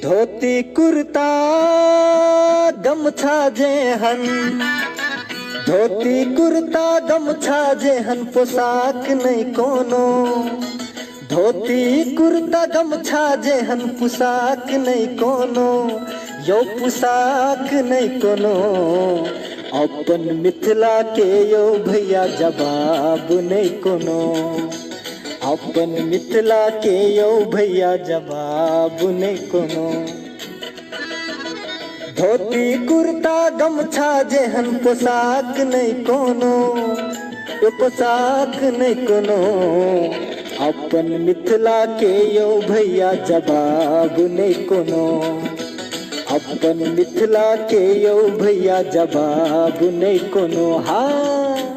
धोती कुर्ता गमछा जेहन, धोती कुर्ता गमछा जेहन पोशाक नहीं कोनो, धोती कुर्ता गमछा जेहन पोशाक नहीं कोनो, यो पोशाक नहीं कोनो। अपन मिथिला के यो भैया जवाब नहीं कोनो, अपन मिथिला के यो भैया जवाब नहीं कोनो। धोती कुर्ता गमछा जेहन पोशाक नहीं कोनो, यो पोशाक नहीं कोनो। अपन मिथिला के यो भैया जवाब नहीं कोनो, अपन मिथिला के यो भैया जवाब नहीं कोनो। हाँ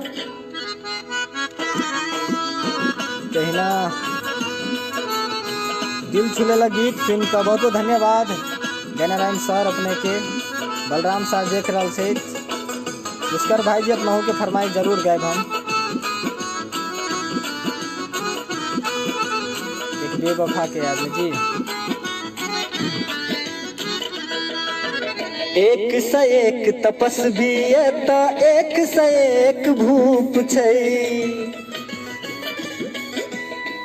कहना दिल छुलेला गीत फिल्म का बहुत बहुत धन्यवाद ज्ञानारायण सर अपने के, बलराम साहब देख रहा से पुष्कर भाई जी अपना हो के फरमाइश जरूर गायब हम। एक बेवफा के याद में जी, एक से एक तपस्वी एता एक से एक भूप छै,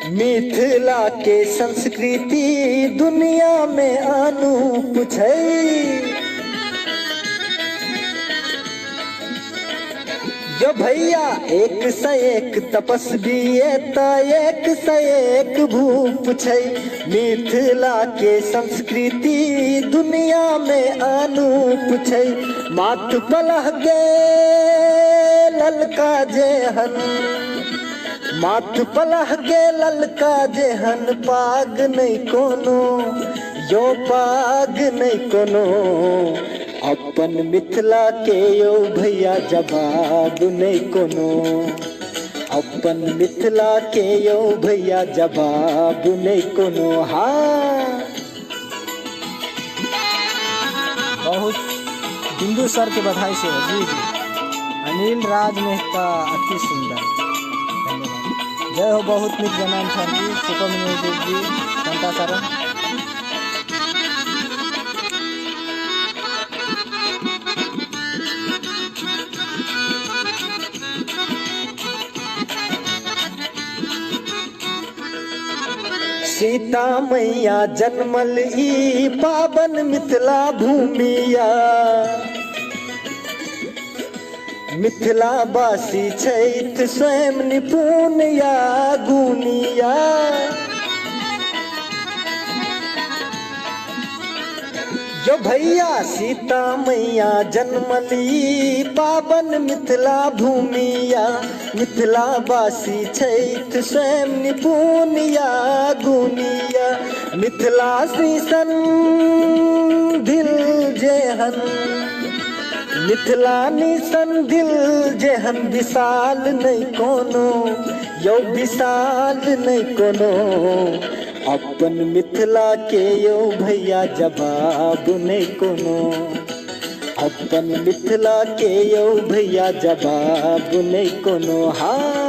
मिथिला के संस्कृति दुनिया में अनूप छै। जो भैया एक से एक तपस्वी एता एक से एक भूप छै, मिथिला के संस्कृति दुनिया में अनूप छै। माथ पलह गे ललका जेहन, माथ पलह गे ललका जेहन पाग नहीं कोनो, यो पाग नहीं कोनो। अपन मिथिला के यो भैया जवाब नहीं कोनो, अपन मिथिला के यो भैया जवाब नहीं कोनो। हाँ बहुत बिंदु सर के बधाई से जी जी। अनिल राज मेहता अति सुंदर, जय हो बहुत निक जनान खान जी, सुपम म्यूजिक जी, घंटा सरन। सीता मैया जन्मल ई पावन मिथिला भूमिया, मिथिला बासी छैथ स्वयं निपुण या गुनिया। जो भैया सीता मैया जन्मली पावन मिथिला भूमिया, मिथिला बासी छैथ स्वयं निपुण या गुनिया। मिथिला सन दिल जेहन, मिथिला निसन दिल जेहन विशाल नहीं कोनो, यो विशाल नहीं कोनो। अपन मिथिला के यो भैया जवाब नहीं कोनो, अपन मिथिला के यो भैया जवाब नहीं कोनो। हाँ